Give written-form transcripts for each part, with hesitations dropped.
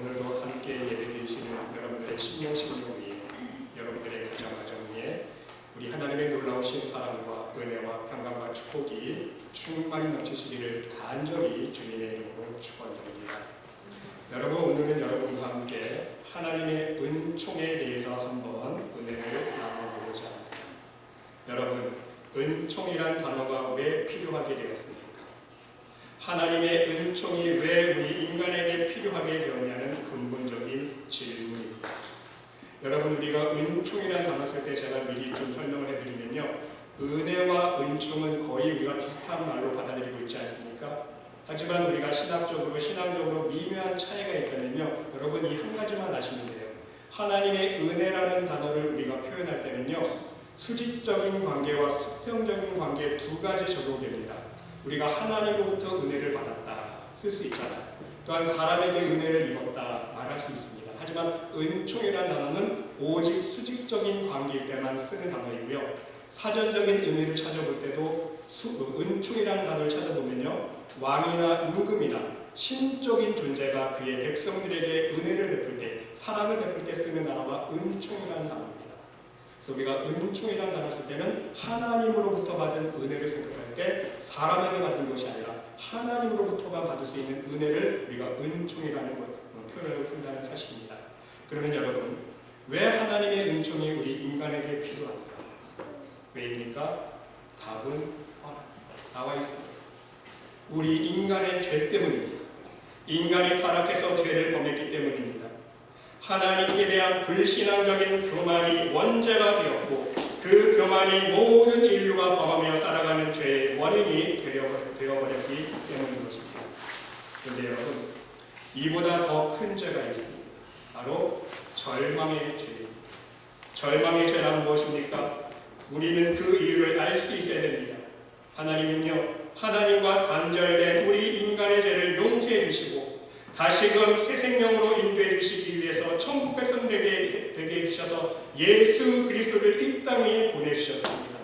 오늘도 함께 예배드리시는 여러분들의 심령 위에, 여러분들의 가정 위에 우리 하나님의 놀라우신 사랑과 은혜와 평강과 축복이 충만히 넘치시기를 간절히 주님의 이름으로 축원드립니다. 여러분, 오늘은 여러분과 함께 하나님의 은총에 대해서 한번 은혜를 나눠보고자 합니다. 여러분, 은총이란 단어가 왜 필요하게 되었습니까? 하나님의 은총이 왜 우리 인간에게 필요하게 되었냐는 근본적인 질문입니다. 여러분, 우리가 은총이라는 단어 쓸 때 제가 미리 좀 설명을 해드리면요, 은혜와 은총은 거의 우리가 비슷한 말로 받아들이고 있지 않습니까? 하지만 우리가 신앙적으로 미묘한 차이가 있다면요, 여러분 이 한 가지만 아시면 돼요. 하나님의 은혜라는 단어를 우리가 표현할 때는요, 수직적인 관계와 수평적인 관계 두 가지 적용됩니다. 우리가 하나님으로부터 은혜를 받았다 쓸 수 있잖아요. 또한 사람에게 은혜를 입었다 말할 수 있습니다. 하지만 은총이라는 단어는 오직 수직적인 관계일 때만 쓰는 단어이고요, 사전적인 은혜를 찾아볼 때도 은총이라는 단어를 찾아보면요, 왕이나 임금이나 신적인 존재가 그의 백성들에게 은혜를 베풀 때, 사랑을 베풀 때 쓰는 단어가 은총이라는 단어입니다. 그래서 우리가 은총이라는 단어를 쓸 때는 하나님으로부터 받은 은혜를 생각할 때 사람에게 받은 것이 아니라 하나님으로부터만 받을 수 있는 은혜를 우리가 은총이라는 표현을 한다는 사실입니다. 그러면 여러분, 왜 하나님의 은총이 우리 인간에게 필요합니까? 왜입니까? 답은 나와 있습니다. 우리 인간의 죄 때문입니다. 인간이 타락해서 죄를 범했기 때문입니다. 하나님께 대한 불신앙적인 교만이 원죄가 되었고, 그 교만이 모든 인류가 범하며 살아가는 죄의 원인이 되어버렸기 때문인 것입니다. 그런데 여러분, 이보다 더 큰 죄가 있습니다. 바로 절망의 죄입니다. 절망의 죄란 무엇입니까? 우리는 그 이유를 알 수 있어야 됩니다. 하나님은요, 하나님과 단절된 우리 인간의 죄를 용서해 주시고 다시금 새 생명으로 인도해 주시기 위해서 천국 백성 되게 해주셔서 예수 그리스도를 이 땅에 보내주셨습니다.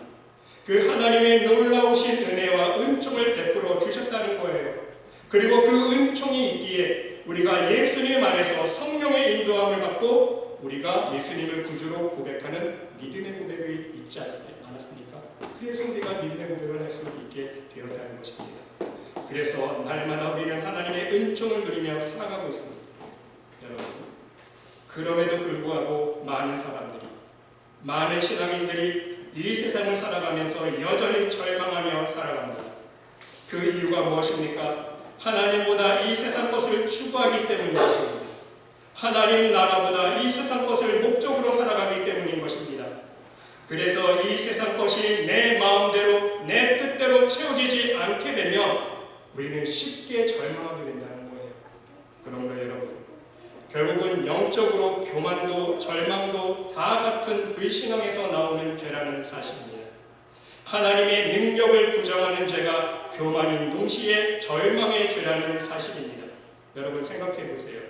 그 하나님의 놀라우신 은혜와 은총을 베풀어 주셨다는 거예요. 그리고 그 은총이 있기에 우리가 예수님 안에서 성령의 인도함을 받고 우리가 예수님을 구주로 고백하는 믿음의 고백이 있지 않았습니까? 그래서 우리가 믿음의 고백을 할 수 있게 되었다는 것입니다. 그래서 날마다 우리는 하나님의 은총을 누리며 살아가고 있습니다. 여러분, 그럼에도 불구하고 많은 신앙인들이 이 세상을 살아가면서 여전히 절망하며 살아갑니다. 그 이유가 무엇입니까? 하나님보다 이 세상 것을 추구하기 때문인 것입니다. 하나님 나라보다 이 세상 것을 목적으로 살아가기 때문인 것입니다. 그래서 이 세상 것이 내 마음대로 내 뜻대로 채워지지 않게 되면 우리는 쉽게 절망하게 된다는 거예요. 그러므로 여러분, 결국은 영적으로 교만도 절망도 다 같은 불신앙에서 나오는 죄라는 사실입니다. 하나님의 능력을 부정하는 죄가 교만인 동시에 절망의 죄라는 사실입니다. 여러분 생각해 보세요.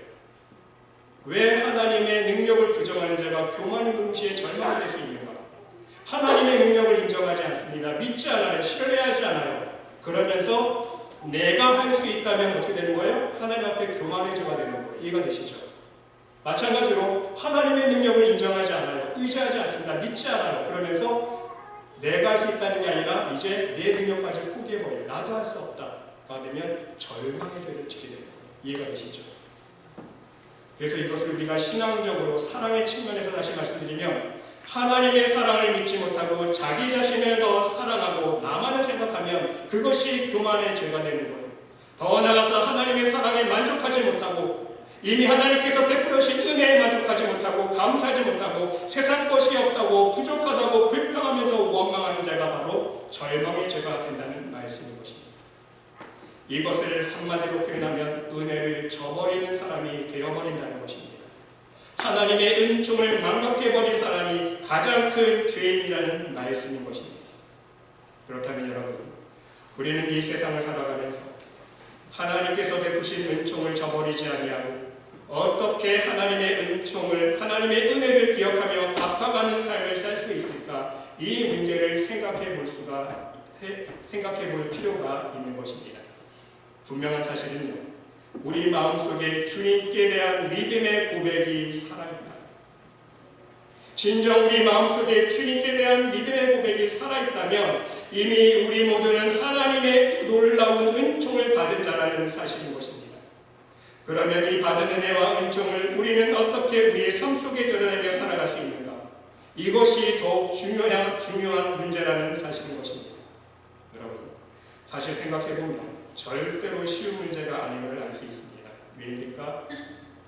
왜 하나님의 능력을 부정하는 죄가 교만인 동시에 절망이 될 수 있는가? 하나님의 능력을 인정하지 않습니다. 믿지 않아요. 신뢰하지 않아요. 그러면서 내가 할 수 있다면 어떻게 되는 거예요? 하나님 앞에 교만의 죄가 되는 거예요. 이해가 되시죠? 마찬가지로 하나님의 능력을 인정하지 않아요. 의지하지 않습니다. 믿지 않아요. 그러면서 내가 할 수 있다는 게 아니라 이제 내 능력까지 포기해버려요. 나도 할 수 없다가 되면 절망의 죄를 지게 되는 거예요. 이해가 되시죠? 그래서 이것을 우리가 신앙적으로 사랑의 측면에서 다시 말씀드리면, 하나님의 사랑을 믿지 못하고 자기 자신을 더 사랑하고 나만을 생각하면 그것이 교만의 죄가 되는 거예요. 더 나아가서 하나님의 사랑에 만족하지 못하고 이미 하나님께서 베풀어 주신 은혜에 만족하지 못하고 감사하지 못하고 세상 것이 없다고 부족하다고 불평하면서 원망하는 죄가 바로 절망의 죄가 된다는 말씀인 것입니다. 이것을 한마디로 표현하면 은혜를 저버리는 사람이 되어버린다는 것입니다. 하나님의 은총을 망각해버린 사람이 가장 큰 죄인이라는 말씀인 것입니다. 그렇다면 여러분, 우리는 이 세상을 살아가면서 하나님께서 베푸신 은총을 저버리지 아니하고 어떻게 하나님의 은총을, 하나님의 은혜를 기억하며 갚아가는 삶을 살 수 있을까? 이 문제를 생각해 볼 필요가 있는 것입니다. 분명한 사실은요, 우리 마음속에 주님께 대한 믿음의 고백이 살아있다. 진정 우리 마음속에 주님께 대한 믿음의 고백이 살아있다면 이미 우리 모두는 하나님의 놀라운 은총을 받은 자라는 사실인 것입니다. 그러면 이 받은 은혜와 은총을 우리는 어떻게 우리의 삶 속에 드러내며 살아갈 수 있는가? 이것이 더욱 중요한 문제라는 사실인 것입니다. 여러분, 사실 생각해보면 절대로 쉬운 문제가 아닌 걸 알 수 있습니다. 왜입니까?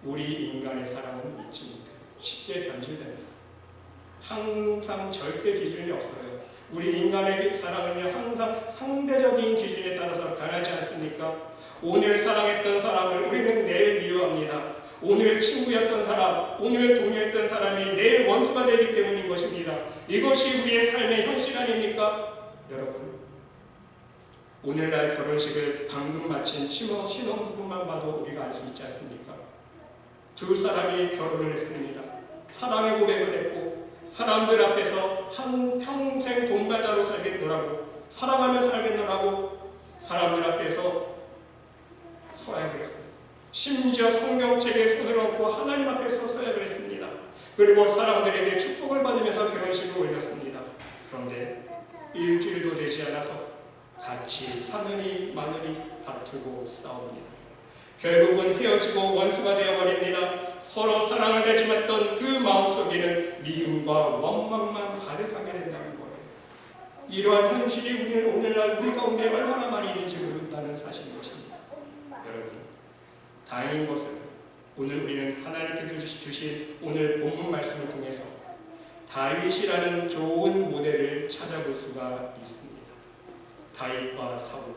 우리 인간의 사랑은 믿지 못해요. 쉽게 변질됩니다. 항상 절대 기준이 없어요. 우리 인간의 사랑은요, 항상 상대적인 기준에 따라서 변하지 않습니까? 오늘 사랑했던 사람을 우리는 내일 미워합니다. 오늘 친구였던 사람, 오늘 동료였던 사람이 내일 원수가 되기 때문인 것입니다. 이것이 우리의 삶의 현실 아닙니까? 여러분, 오늘날 결혼식을 방금 마친 신혼부부만 봐도 우리가 알 수 있지 않습니까? 두 사람이 결혼을 했습니다. 사랑의 고백을 했고 사람들 앞에서 한 평생 동반자로 살겠노라고, 사랑하며 살겠노라고 사람들 앞에서 서약을 했어요. 심지어 성경책에 손을 얹고 하나님 앞에서 서약을 했습니다. 그리고 사람들에게 축복을 받으면서 결혼식을 올렸습니다. 그런데 일주일도 되지 않아서 같이 사느니 마느니 다투고 싸웁니다. 결국은 헤어지고 원수가 되어버립니다. 서로 사랑을 다짐했던 그 마음속에는 미움과 원망만 가득하게 된다는 거예요. 이러한 현실이 오늘날 우리 가운데 얼마나 많이 있는지 모른다는 사실인 것입니다. 여러분, 다행인 것은 오늘 우리는 하나님께서 주신 오늘 본문 말씀을 통해서 다윗이라는 좋은 모델을 찾아볼 수가 있습니다. 다윗과 사울,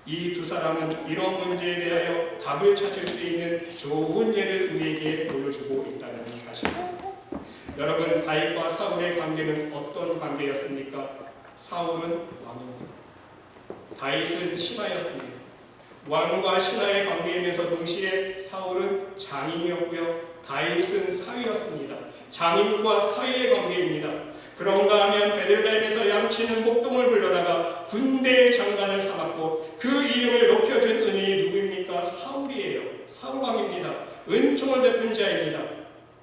이 두 사람은 이런 문제에 대하여 답을 찾을 수 있는 좋은 예를 우리에게 보여주고 있다는 사실입니다. 여러분, 다윗과 사울의 관계는 어떤 관계였습니까? 사울은 왕입니다. 다윗은 신하였습니다. 왕과 신하의 관계이면서 동시에 사울은 장인이었고요, 다윗은 사위였습니다. 장인과 사위의 관계입니다. 그런가 하면 베들레헴에서 양치는 목동을 불러다가 군대의 장관을 삼았고 그 이름을 높여준 은인이 누구입니까? 사울이에요. 사울왕입니다. 은총을 베푼 자입니다.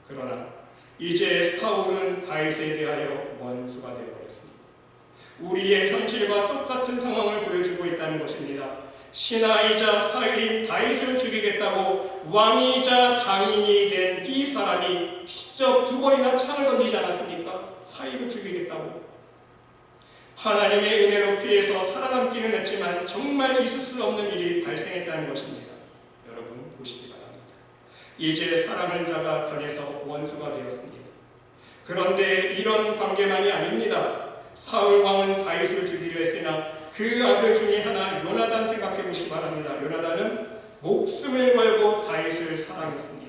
그러나 이제 사울은 다윗에 대하여 원수가 되어버렸습니다. 우리의 현실과 똑같은 상황을 보여주고 있다는 것입니다. 신하이자 사위인 다윗을 죽이겠다고 왕이자 장인이 된 이 사람이 직접 두 번이나 창을 던지지 않았습니까? 사위를 죽이겠다고. 하나님의 은혜로 피해서 살아남기는 했지만 정말 있을 수 없는 일이 발생했다는 것입니다. 여러분, 보시기 바랍니다. 이제 사랑하는 자가 변해서 원수가 되었습니다. 그런데 이런 관계만이 아닙니다. 사울 왕은 다윗을 죽이려 했으나 그 아들 중에 하나 요나단 생각해 보시기 바랍니다. 요나단은 목숨을 걸고 다윗을 사랑했습니다.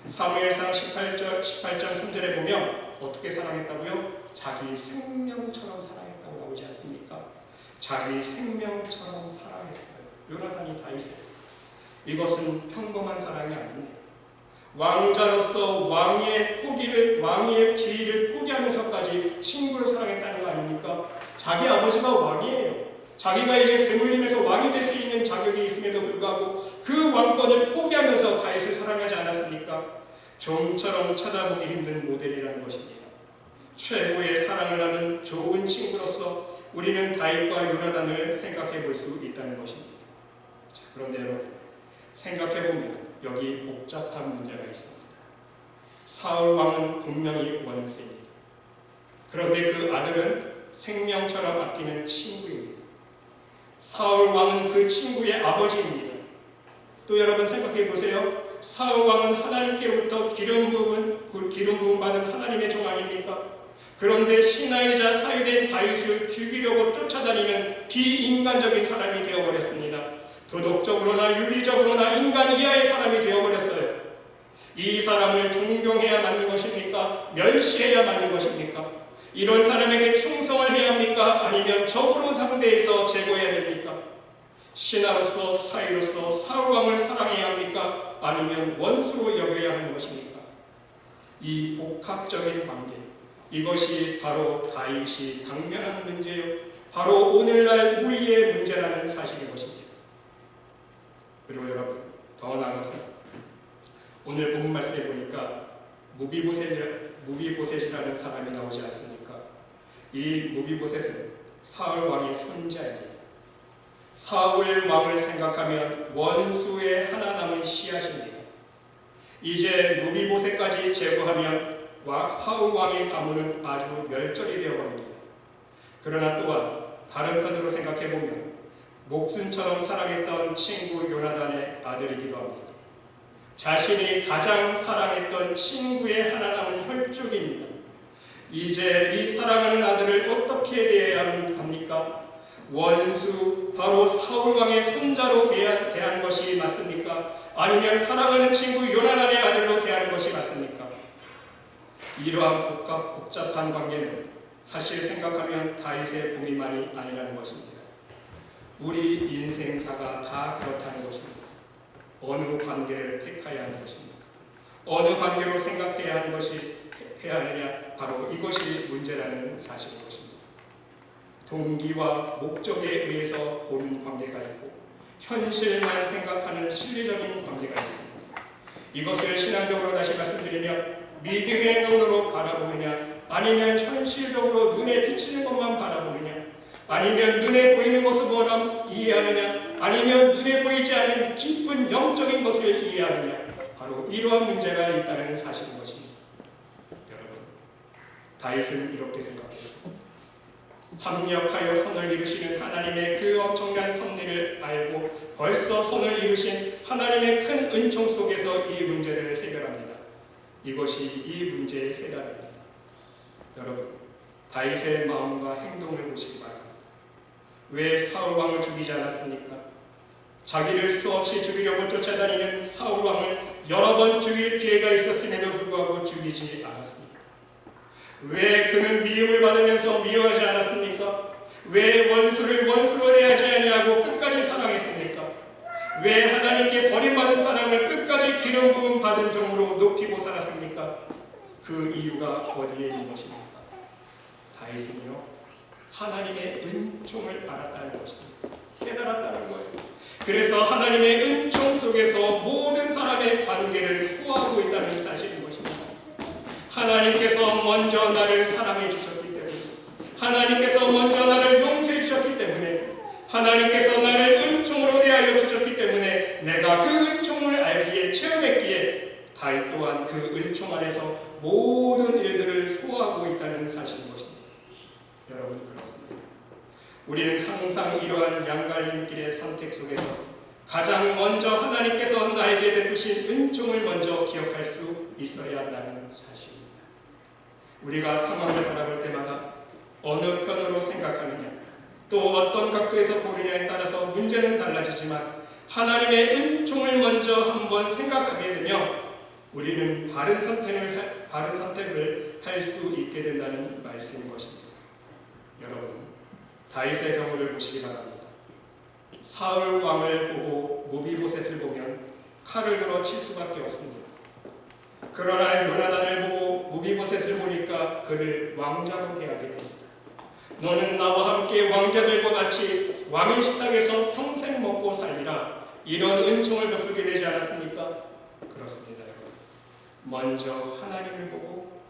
사무엘상 18장 3절에 보면 어떻게 사랑했다고요? 자기 생명처럼 사랑했다고 나오지 않습니까? 자기 생명처럼 사랑했어요. 요나단이 다윗을. 이것은 평범한 사랑이 아닙니다. 왕자로서 왕의 지위를 포기하면서까지 친구를 사랑했다는 거 아닙니까? 자기 아버지가 왕이에요. 자기가 이제 대물림에서 왕이 될 수 있는 자격이 있음에도 불구하고 그 왕권을 포기하면서 다윗을 사랑하지 않았습니까? 좀처럼 찾아보기 힘든 모델이라는 것입니다. 최고의 사랑을 하는 좋은 친구로서 우리는 다윗과 요나단을 생각해 볼 수 있다는 것입니다. 자, 그런데 여러분, 생각해 보면 여기 복잡한 문제가 있습니다. 사울 왕은 분명히 원수입니다. 그런데 그 아들은 생명처럼 아끼는 친구입니다. 사울 왕은 그 친구의 아버지입니다. 또 여러분 생각해 보세요. 사울 왕은 하나님께로부터 기름 부음 받은 하나님의 종 아닙니까? 그런데 신하이자 사위된 다윗을 죽이려고 쫓아다니는 비인간적인 사람이 되어버렸습니다. 도덕적으로나 윤리적으로나 인간 이하의 사람이 되어버렸어요. 이 사람을 존경해야 맞는 것입니까? 멸시해야 맞는 것입니까? 이런 사람에게 충성을 해야 합니까? 아니면 적으로 상대해서 제거해야 됩니까? 신하로서 사위로서 사울왕을 사랑해야 합니까? 아니면 원수로 여겨야 하는 것입니까? 이 복합적인 관계, 이것이 바로 다윗이 당면한 문제요, 바로 오늘날 우리의 문제라는 사실인 것입니다. 그리고 여러분, 더 나아가 오늘 본문 말씀에 보니까 무비보셋이라는 사람이 나오지 않습니까? 이 무비보셋은 사울 왕의 손자입니다. 사울 왕을 생각하면 원수의 하나 남은 씨앗입니다. 이제 무비보셋까지 제거하면 사울 왕의 가문은 아주 멸절이 되어버립니다. 그러나 또한 다른 편으로 생각해보면 목숨처럼 사랑했던 친구 요나단의 아들이기도 합니다. 자신이 가장 사랑했던 친구의 하나 남은 혈족입니다. 이제 이 사랑하는 아들을 어떻게 대해야 합니까? 원수, 바로 사울왕의 손자로 대하는 것이 맞습니까? 아니면 사랑하는 친구 요나단의 아들로 대하는 것이 맞습니까? 이러한 복잡한 관계는 사실 생각하면 다윗의 고민만이 아니라는 것입니다. 우리 인생사가 다 그렇다는 것입니다. 어느 관계를 택해야 하는 것입니까? 어느 관계로 생각해야 하는 것이 해야 하느냐? 바로 이것이 문제라는 사실인 것입니다. 동기와 목적에 의해서 보는 관계가 있고 현실만 생각하는 실리적인 관계가 있습니다. 이것을 신앙적으로 다시 말씀드리면 믿음의 눈으로 바라보느냐, 아니면 현실적으로 눈에 비치는 것만 바라보느냐, 아니면 눈에 보이는 모습으로 이해하느냐, 아니면 눈에 보이지 않는 깊은 영적인 것을 이해하느냐, 바로 이러한 문제가 있다는 사실인 것입니다. 여러분, 다윗은 이렇게 생각했습니다. 합력하여 선을 이루시는 하나님의 그 엄청난 섭리를 알고 벌써 선을 이루신 하나님의 큰 은총 속에서 이 문제를 해결합니다. 이것이 이 문제의 해답입니다. 여러분, 다윗의 마음과 행동을 보시기 바랍니다. 왜 사울왕을 죽이지 않았습니까? 자기를 수없이 죽이려고 쫓아다니는 사울왕을 여러 번 죽일 기회가 있었음에도 불구하고 죽이지 않았습니다. 왜 그는 미움을 받으면서 미워하지 않았습니까? 왜 원수를 원수로 대하지 아니하고 끝까지 사랑했습니까? 왜 하나님께 버림받은 사랑을 끝까지 기름 부음 받은 종으로 높이고 살았습니까? 그 이유가 어디에 있는 것입니까? 다윗은요, 하나님의 은총을 알았다는 것입니다. 깨달았다는 거예요. 그래서 하나님의 은총 속에서 모든 사람의 관계를 소화하고 있다는 사실인 것입니다. 하나님께서 먼저 나를 사랑해 주셨기 때문에, 하나님께서 먼저 나를 용서해 주셨기 때문에, 하나님께서 나를 은총으로 대하여 주셨기 때문에 내가 그 은총을 알기에, 체험했기에 다윗 또한 그 은총 안에서 모든 일들을 소화하고 있다는 사실인 것입니다. 여러분, 그렇습니다. 우리는 항상 이러한 양갈림 길의 선택 속에서 가장 먼저 하나님께서 나에게 베푸신 은총을 먼저 기억할 수 있어야 한다는 사실입니다. 우리가 상황을 바라볼 때마다 어느 편으로 생각하느냐, 또 어떤 각도에서 보느냐에 따라서 문제는 달라지지만 하나님의 은총을 먼저 한번 생각하게 되면 우리는 바른 선택을 할 수 있게 된다는 말씀인 것입니다. 여러분, 다윗의 경우를 보시기 바랍니다. 사울 왕을 보고 무비보셋을 보면 칼을 들어 칠 수밖에 없습니다. 그러나 요나단을 보고 무비보셋을 보니까 그를 왕자로 대하게 됩니다. 너는 나와 함께 왕자들과 같이 왕의 식탁에서 평생 먹고 살리라, 이런 은총을 베풀게 되지 않았습니까? 그렇습니다. 여러분, 먼저 하나님을 보고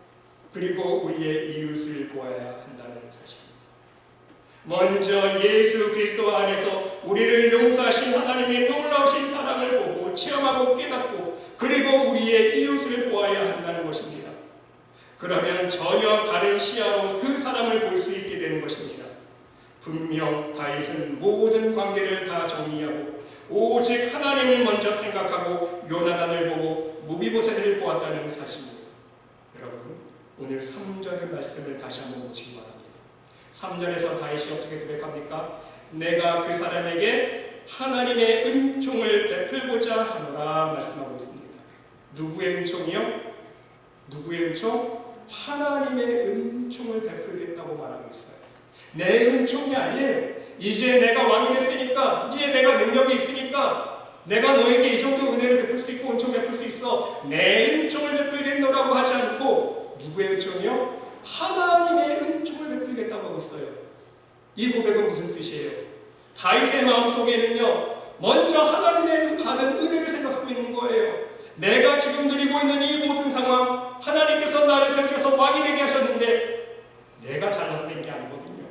그리고 우리의 이웃을 보아야 한다는 사실입니다. 먼저 예수 그리스도 안에서 우리를 용서하신 하나님의 놀라우신 사랑을 보고 체험하고 깨닫고 그리고 우리의 이웃을 보아야 한다는 것입니다. 그러면 전혀 다른 시야로 그 사람을 볼 수 있게 되는 것입니다. 분명 다윗은 모든 관계를 다 정리하고 오직 하나님을 먼저 생각하고 요나단을 보고 무비보셋을 보았다는 사실입니다. 여러분, 오늘 3절 말씀을 다시 한번 보시기 바랍니다. 3절에서 다윗이 어떻게 고백합니까? 내가 그 사람에게 하나님의 은총을 베풀고자 하노라 말씀하고 있습니다. 누구의 은총이요? 누구의 은총? 하나님의 은총을 베풀겠다고 말하고 있어요. 내 은총이 아니에요. 이제 내가 왕이 됐으니까, 이제 내가 능력이 있으니까 내가 너에게 이 정도 은혜를 베풀 수 있고 은총 베풀 수 있어, 내 은총을 베풀겠노라고 하지 않고 누구의 은총이요? 하나님의 은총을 베풀겠다고 하고 있어요. 이 고백은 무슨 뜻이에요? 다윗의 마음속에는요, 먼저 하나님의 받은 은혜를 생각하고 있는 거예요. 내가 지금 누리고 누리고 있는 이 모든 상황, 하나님께서 나를 세우셔서 왕이 되게 하셨는데 내가 잘나서 된 게 아니거든요.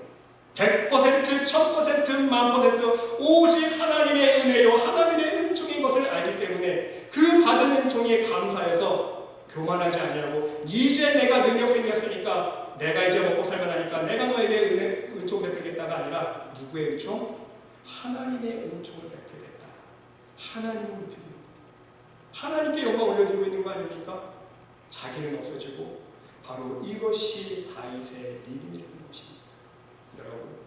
100%, 1000%, 1000% 오직 하나님의 은혜요, 하나님의 은총인 것을 알기 때문에 그 받은 은총에 감사해서 교만하지 아니하고, 이제 내가 능력 생겼으니까 내가 이제 먹고 살만 하니까 내가 너에게 은총 베풀겠다가 아니라 누구의 은총? 하나님의 은총을 베풀겠다. 하나님을 베풀고 하나님께 영광 올려드리고 있는 거 아닙니까? 자기는 없어지고 바로 이것이 다윗의 믿음이라는 것입니다. 여러분,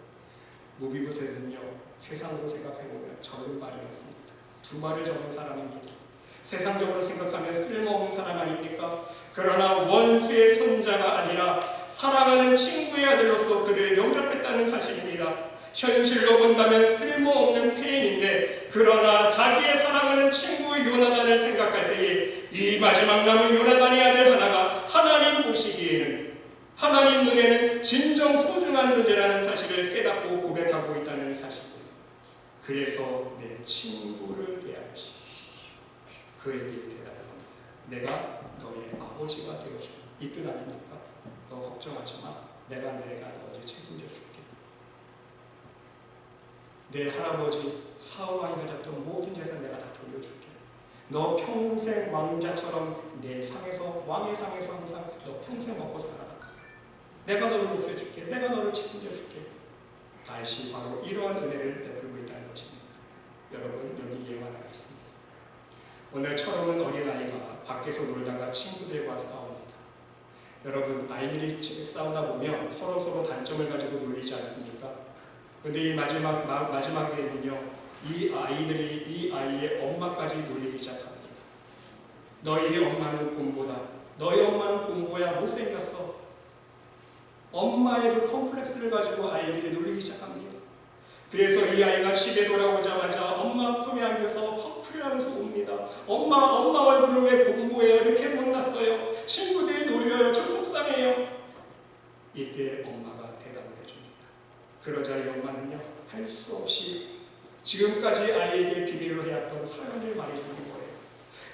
무비보셋은요, 세상으로 생각해보면 적은 말이 많습니다. 두 말을 적은 사람입니다. 세상적으로 생각하면 쓸모없는 사람 아닙니까? 그러나 원수의 손자가 아니라 사랑하는 친구의 아들로서 그를 영접했다는 사실입니다. 현실로 본다면 쓸모없는 폐인인데, 그러나 자기의 사랑하는 친구 요나단을 생각할 때에 이 마지막 남은 요나단의 아들 하나가 하나님 보시기에는, 하나님 눈에는 진정 소중한 존재라는 사실을 깨닫고 고백하고 있다는 사실입니다. 그래서 내 친구를 대하시 그에게 대답합니다. 내가 너의 아버지가 되어주고, 이 뜻 아닙니까? 너 걱정하지 마. 내가 아버지 책임져 줄게. 내 할아버지 사울왕이 가졌던 모든 재산 내가 다 돌려줄게. 너 평생 왕자처럼 내 상에서, 왕의 상에서 항상 너 평생 먹고 살아라. 내가 너를 높여줄게. 내가 너를 책임져 줄게. 다시 바로 이러한 은혜를 베풀고 있다는 것입니다. 여러분, 여기 예가 하나 있습니다. 오늘 철없는 어린아이가 밖에서 놀다가 친구들과 싸웁니다. 여러분, 아이들이 싸우다 보면 서로 단점을 가지고 놀리지 않습니까? 그런데 이 마지막에는요, 이 아이들이 이 아이의 엄마까지 놀리기 시작합니다. 너희 엄마는 곰보다, 너희 엄마는 곰보야, 못생겼어. 엄마의 그 컴플렉스를 가지고 아이들이 놀리기 시작합니다. 그래서 이 아이가 집에 돌아오자마자 엄마 품에 안겨서 화풀이하면서 옵니다. 엄마 얼굴을 왜 곰보예요? 이렇게 못났어요. 친구들이 놀려요. 저 속상해요. 이때 엄마가 대답을 해줍니다. 그러자 이 엄마는요, 할 수 없이 지금까지 아이에게 비밀로 해왔던 사연을 말해주는 거예요.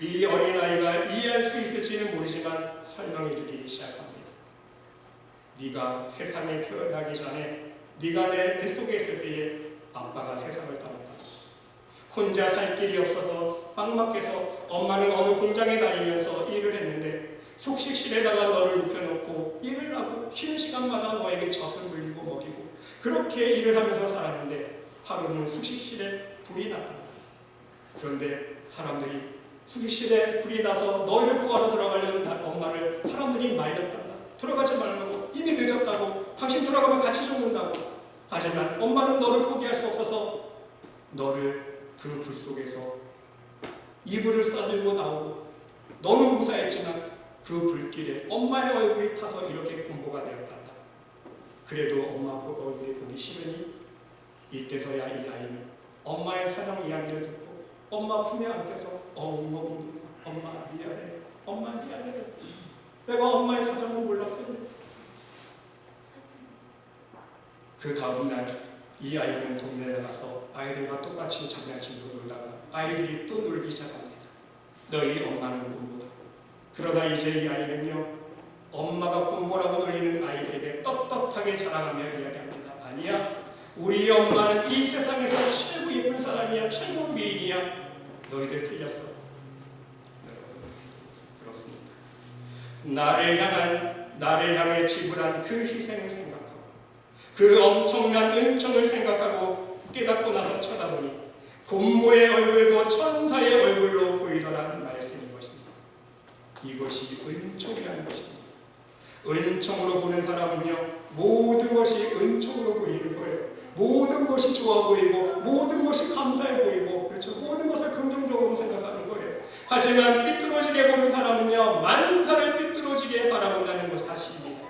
이 어린아이가 이해할 수 있을지는 모르지만 설명해주기 시작합니다. 네가 세상에 태어나기 전에, 네가 내 뱃속에 있을 때에 아빠가 세상을 떠났다. 혼자 살 길이 없어서 빵막해서 엄마는 어느 공장에 다니면서 일을 했는데, 숙식실에다가 너를 눕혀놓고 일을 하고 쉬는 시간마다 너에게 젖을 물리고 먹이고 그렇게 일을 하면서 살았는데, 하루는 숙식실에 불이 났다. 그런데 사람들이 숙식실에 불이 나서 너희를 구하러 들어가려는 엄마를 사람들이 말렸단다. 들어가지 말라고, 이미 늦었다고, 당신 들어가면 같이 죽는다고. 하지만 엄마는 너를 포기할 수 없어서 너를 그 불 속에서 이불을 싸들고 나오고, 너는 무사했지만 그 불길에 엄마의 얼굴이 타서 이렇게 공포가 되었단다. 그래도 엄마 얼굴이 보기 싫으니 이때서야 이 아이는 엄마의 사랑 이야기를 듣고 엄마 품에 안겨서 엉엉, 엄마 미안해, 엄마 미안해, 내가 엄마의 사정을 몰랐거든. 그 다음날 이 아이는 동네에 나가서 아이들과 똑같이 장난치고 놀다가 아이들이 또 놀기 시작합니다. 너희 엄마는 곰보다. 그러다 이제 이 아이는요, 엄마가 곰보라고 놀리는 아이들에게 떳떳하게 자랑하며 이야기합니다. 아니야, 우리 엄마는 이 세상에서 최고 예쁜 사람이야, 최고 미인이야. 너희들 틀렸어. 그렇습니다. 나를 향해 지불한 그 희생을 생각하고, 그 엄청난 은총을 생각하고 깨닫고 나서 쳐다보니 곰보의 얼굴도 천사의 얼굴로 보이더라는 말씀인 것입니다. 이것이 은총이라는 것입니다. 은총으로 보는 사람은요, 모든 것이 은총으로 보이는 거예요. 모든 것이 좋아 보이고, 모든 것이 감사해 보이고, 그렇죠? 모든 것을 긍정적으로 생각하는 거예요. 하지만 삐뚤어지게 보는 사람은요, 만사를 삐뚤어지게 바라본다는 것 사실입니다.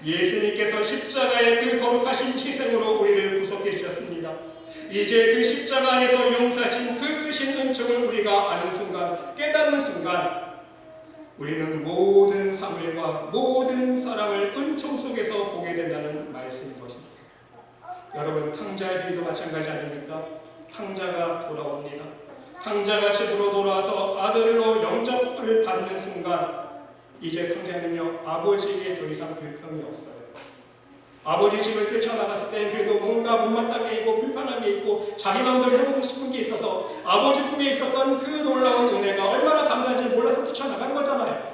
예수님께서 십자가의 그 거룩하신 희생으로 우리를 구속해 주셨습니다. 이제 그 십자가 안에서 용서하신 그 크신 은총을 우리가 아는 순간, 깨닫는 순간, 우리는 모든 사물과 모든 사랑을 은총 속에서 보게 된다는 말씀인 것입니다. 여러분, 탕자의 길도 마찬가지 아닙니까? 탕자가 돌아옵니다. 탕자가 집으로 돌아와서 아들로 영접을 받는 이제 형제는요, 아버지에게 더 이상 불평이 없어요. 아버지 집을 뛰쳐나갔을 때 그래도 뭔가 못마땅한 게 있고 불편한 게 있고 자기 마음대로 해보고 싶은 게 있어서 아버지 품에 있었던 그 놀라운 은혜가 얼마나 감사한지 몰라서 뛰쳐나간 거잖아요.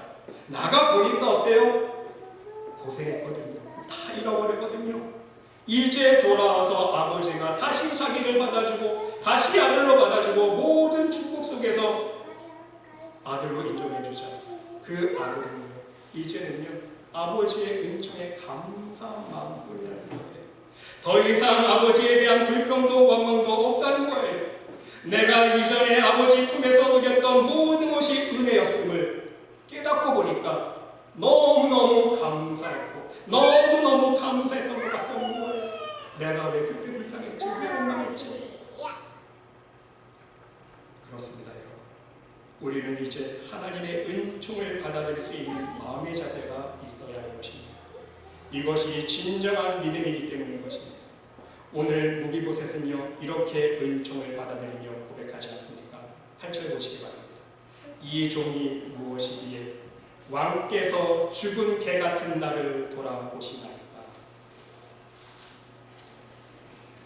나가보니까 어때요? 고생했거든요. 다 잃어버렸거든요. 이제 돌아와서 아버지가 다시 자기를 받아주고 다시 아들로 받아주고 모든 축복 속에서 아들로 인정해주자. 그 아들은요, 이제는요, 아버지의 은총에 감사한 마음뿐이라는 거예요. 더 이상 아버지에 대한 불평도 원망도 없다는 거예요. 내가 이전에 아버지 품에서 누렸던 모든 것이 은혜였음을 깨닫고 보니까 너무너무 감사했고 너무너무 감사했던 것밖에 없는 거예요. 내가 왜 그때 불평했지? 왜 원망했지? 그렇습니다, 여러분. 우리는 이제 하나님의 은총을 받아들일 수 있는 마음의 자세가 있어야 하는 것입니다. 이것이 진정한 믿음이기 때문인 것입니다. 오늘 무비보셋은요, 이렇게 은총을 받아들이며 고백하지 않습니까? 8절 보시기 바랍니다. 이 종이 무엇이기에 왕께서 죽은 개 같은 나를 돌아보시나이까.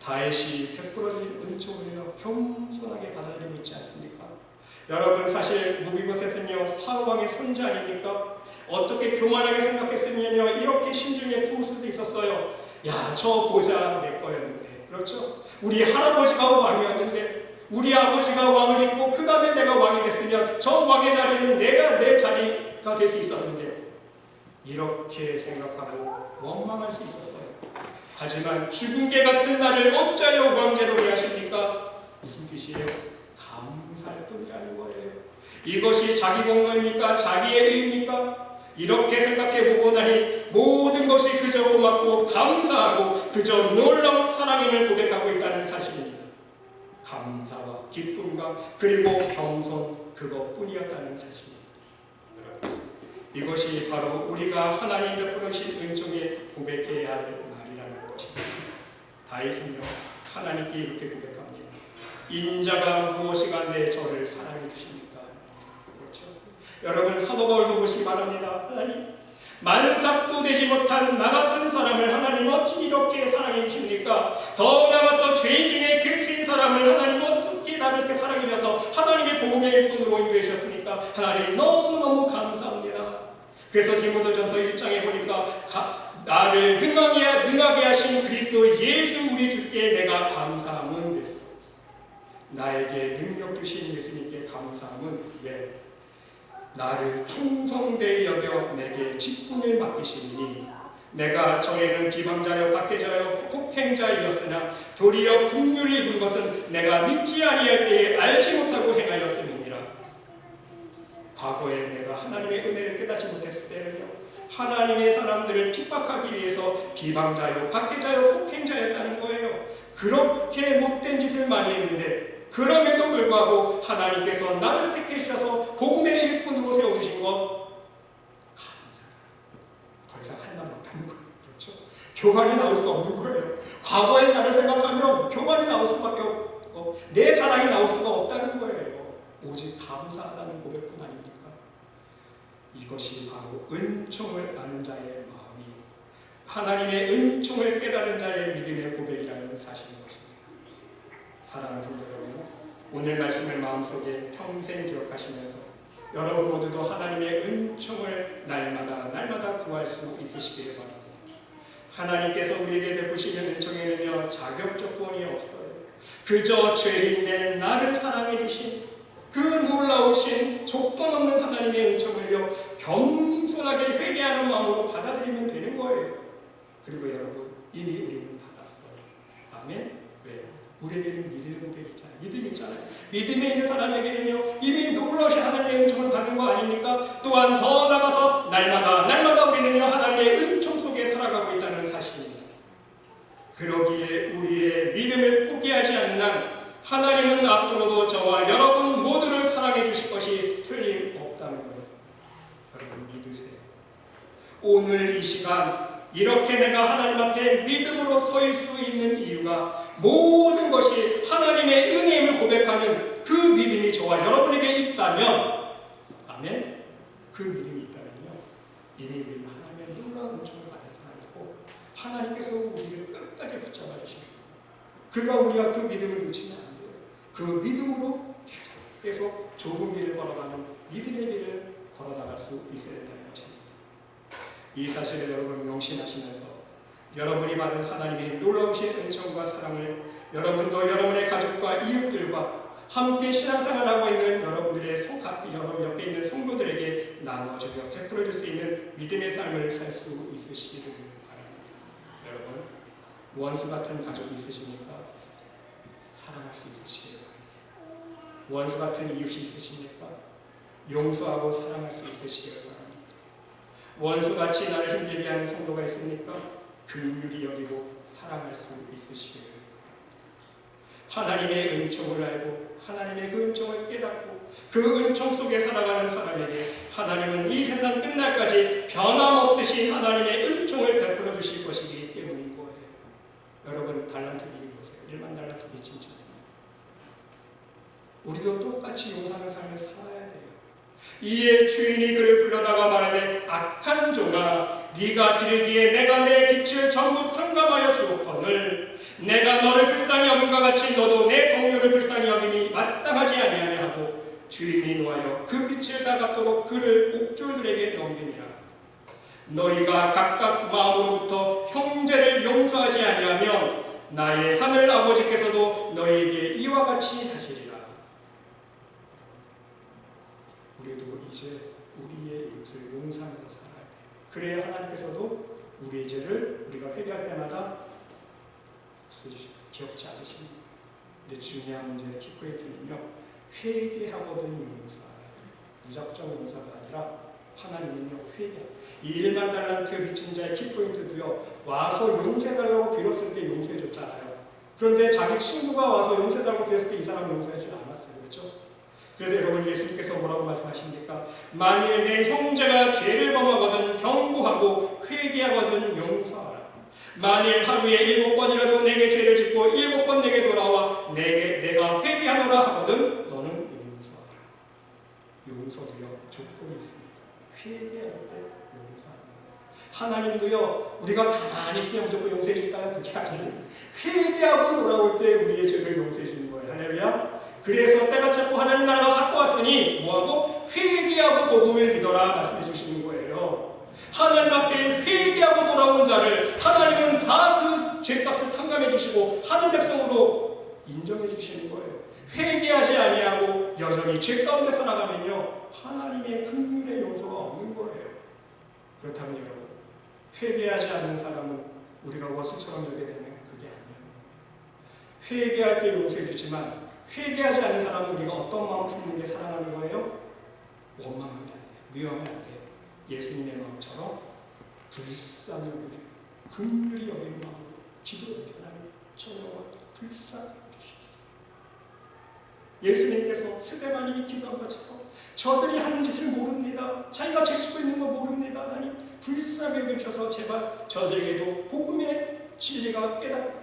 다윗이 베풀어진 은총을요, 겸손하게 받아들이고 있지 않습니까? 여러분, 사실 무비보셋은요, 사울왕의 손자 아닙니까? 어떻게 교만하게 생각했으면요, 이렇게 신중에 품을 수도 있었어요. 야, 저 보자 내 거였는데, 그렇죠? 우리 할아버지가 왕이었는데, 우리 아버지가 왕을 했고 그 다음에 내가 왕이 됐으면 저 왕의 자리는 내가 내 자리가 될 수 있었는데, 이렇게 생각하고 원망할 수 있었어요. 하지만 죽은 개 같은 나를 어찌하여 왕제로 하십니까? 무슨 뜻이에요? 감사할 뿐이라는 거예요. 이것이 자기 공로입니까? 자기의 의입니까? 이렇게 생각해보고 나니 모든 것이 그저 고맙고 감사하고 그저 놀라운 사랑임을 고백하고 있다는 사실입니다. 감사와 기쁨과 그리고 겸손, 그것뿐이었다는 사실입니다. 여러분, 이것이 바로 우리가 하나님 베풀으신 은총에 고백해야 할 말이라는 것입니다. 다윗은요, 하나님께 이렇게 고백합니다. 인자가 무엇이가 내 저를 사랑해 주십니까? 그렇죠? 여러분, 사도 바울도 보시기 바랍니다. 하나님, 만삭도 되지 못한 나 같은 사람을 하나님 어찌 이렇게 사랑해 주십니까? 더 나아가서 죄인 중에 괴수인 사람을 하나님 어떻게 나를 이렇게 사랑해 주셔서 하나님의 복음의 일꾼으로 인도해 주셨습니까? 하나님 너무너무 감사합니다. 그래서 디모데전서 1장에 보니까 나를 능하게 하신 그리스도 예수 우리 주께 내가 감사함은 됐어. 나에게 능력 주신 예수님께 감사함은 왜? 나를 충성되이 여겨 내게 직분을 맡기시니 내가 전에는 비방자여 박해자여 폭행자이었으나 도리어 긍휼을 입은 것은 내가 믿지 아니할 때에 알지 못하고 행하였음이니라. 과거에 내가 하나님의 은혜를 깨닫지 못했을 때는요, 하나님의 사람들을 핍박하기 위해서 비방자여 박해자여 폭행자였다는 거예요. 그렇게 못된 짓을 많이 했는데 그럼에도 불구하고 하나님께서 나를 택해 주셔서 복음의 일꾼으로 세워주신 것 감사합니다. 더 이상 할 말 없다는 거예요. 그렇죠? 교만이 나올 수 없는 거예요. 과거의 나를 생각하면 교만이 나올 수밖에 없고 내 자랑이 나올 수가 없다는 거예요. 오직 감사하다는 고백뿐 아닙니까? 이것이 바로 은총을 아는 자의 마음이 하나님의 은총을 깨달은 자의 믿음의 고백이라는 사실인 것입니다. 사랑하는 성도 여러분, 오늘 말씀을 마음속에 평생 기억하시면서 여러분 모두도 하나님의 은총을 날마다 구할 수 있으시기를 바랍니다. 하나님께서 우리에게 베푸시는 은총에는요, 자격 조건이 없어요. 그저 죄인된 나를 사랑해 주신 그 놀라우신 조건 없는 하나님의 은총을요, 겸손하게 회개하는 마음으로 받아들이면 되는 거예요. 그리고 여러분, 이미 우리는 받았어요. 아멘? 왜? 우리에게는 믿음의 고백이 있잖아요. 믿음이 있잖아요. 믿음에 있는 사람에게는요, 이미 놀라우신 하나님의 은총을 받은 거 아닙니까? 또한 더 나가서 날마다 우리는요, 하나님의 은총 속에 살아가고 있다는 사실입니다. 그러기에 우리의 믿음을 포기하지 않는 한 하나님은 앞으로도 저와 여러분 모두를 사랑해 주실 것이 틀림없다는 거예요. 여러분 믿으세요. 오늘 이 시간 이렇게 내가 하나님 앞에 믿음으로 설 수 있는 이유가 모든 것이 하나님의 은혜임을 고백하는 그 믿음이 저와 여러분에게 있다면, 아멘? 그 믿음이 있다면요, 이미 우리는 하나님의 놀라운 은총을 받은 사람이고 하나님께서 우리를 끝까지 붙잡아 주십니다. 그러나 우리가 그 믿음을 놓치면 안 돼요. 그 믿음으로 계속 좁은 길을 걸어가는 믿음의 길을 걸어나갈 수 있어야 된다는 것입니다. 이 사실을 여러분 명심하시면서 여러분이 받은 하나님의 놀라우신 은총과 사랑을 여러분도 여러분의 가족과 이웃들과 함께 신앙생활하고 있는 여러분들의 여러분 옆에 있는 성도들에게 나눠주며 베풀어줄 수 있는 믿음의 삶을 살 수 있으시기를 바랍니다. 여러분, 원수 같은 가족이 있으십니까? 사랑할 수 있으시기를 바랍니다. 원수 같은 이웃이 있으십니까? 용서하고 사랑할 수 있으시기를 바랍니다. 원수같이 나를 힘들게 하는 성도가 있습니까? 긍휼히 여기고 사랑할 수 있으시기를 바랍니다. 하나님의 은총을 알고 하나님의 그 은총을 깨닫고 그 은총 속에 살아가는 사람에게 하나님은 이 세상 끝날까지 변함없으신 하나님의 은총을 베풀어 주실 것이기 때문인 거예요. 여러분, 달란트 비기 보세요. 1만 달란트 빚진 자들. 우리도 똑같이 용서하는 삶을 살아야 돼요. 이에 주인이 그를 불러다가 말하되 악한 종아, 네가 빌기에 내가 내 빚을 전부 탕감하여 주었거늘 내가 너를 불쌍히 여김과 같이 너도 내 동료를 불쌍히 여김이 마땅하지 아니하냐 하고 주인이 노하여 그 빚을 다 갚도록 그를 옥졸들에게 넘기니라. 너희가 각각 마음으로부터 형제를 용서하지 아니하면 나의 하늘 아버지께서도 너희에게 이와 같이 하시리라. 우리도 이제 우리의 이웃을 용서하면서 살아야 돼요. 그래야 하나님께서도 우리의 죄를 우리가 회개할 때마다 기억지 않으십니다. 근데 중요한 문제는 키포인트는요, 회개하거든 용서하라. 무작정 용서가 아니라 하나님은요, 회개. 이 1만 달란트 빚진 자의 키포인트도요, 와서 용서해달라고 빌었을 때 용서해줬잖아요. 그런데 자기 친구가 와서 용서해달라고 빌었을 때 이 사람 용서하지 않았어요. 그렇죠? 그래서 여러분, 예수님께서 뭐라고 말씀하십니까? 만일 내 형제가 죄를 범하거든 경고하고 회개하거든 용서하라. 만일 하루에 7번이라도 내게 죄를 짓고 7번 내게 돌아와 내가 회개하노라 하거든 너는 용서하라. 용서도요, 조건이 있습니다. 회개할 때 용서합니다. 하나님도요, 우리가 가만히 있으면 무조건 용서해 줄까요? 그게 아니에요. 회개하고 돌아올 때 우리의 죄를 용서해 주는 거예요. 할렐루야. 그래서 때가 찼고 하나님 나라가 갖고 왔으니 뭐하고? 회개하고 복음을 믿어라 말씀해 주시는 거예요. 하나님 앞에 회개하고 돌아온 자를 하나님은 다 그 죄값을 탕감해 주시고 하늘 백성으로 인정해 주시는 거예요. 회개하지 아니하고 여전히 죄 가운데 살아가면요, 하나님의 긍휼의 용서가 없는 거예요. 그렇다면 여러분, 회개하지 않는 사람은 우리가 원수처럼 여기게 되면 그게 아니에요. 회개할 때 용서해 주지만 회개하지 않는 사람은 우리가 어떤 마음 품는 게 사랑하는 거예요? 원망하면 안 돼요. 미워하면 안 돼요. 예수님의 마음처럼 불쌍히 여기고 긍휼히 여기는 마음으로 기도를 하나님 저와 불쌍히 여기시옵소서. 예수님께서 스데반이 기도한 것처럼 저들이 하는 짓을 모릅니다. 자기가 죄짓고 있는 거 모릅니다. 하나님 불쌍히 여기셔서 제발 저들에게도 복음의 진리가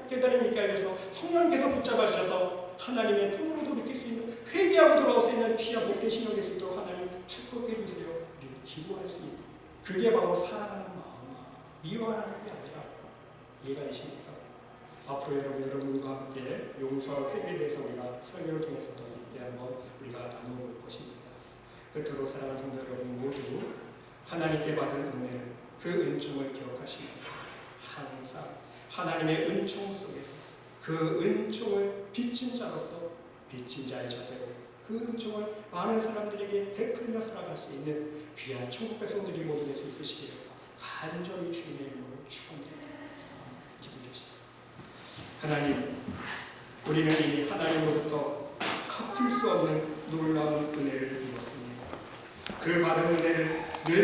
깨달음이 있게 하셔서 성령께서 붙잡아 주셔서 하나님의 품으로도 느낄 수 있는, 회개하고 돌아올 수 있는 귀한 복된 신령이 수 있도록 하나님 축복해 주세요. 우리는 기도할 수 있는, 그게 바로 사랑하는 마음이야. 미워하는 게 아니라. 이해가 되십니까? 앞으로 여러분과 함께 용서와 회개에 대해서 우리가 설교를 통해서도 한번 우리가 나눠볼 것입니다. 끝으로 사랑하는 성도 여러분 모두 하나님께 받은 은혜, 그 은총을 기억하시면서 항상 하나님의 은총 속에서 그 은총을 빚진 자로서 빚진 자의 자세로 그 은총을 많은 사람들에게 베풀며 살아갈 수 있는 귀한 천국 백성들이 모두 될 수 있으시기를 간절히 주님의 이름으로 축원드립니다. 기도드립시다. 하나님, 우리는 이 하나님으로부터 갚을 수 없는 놀라운 은혜를 입었습니다. 그 받은 은혜를 늘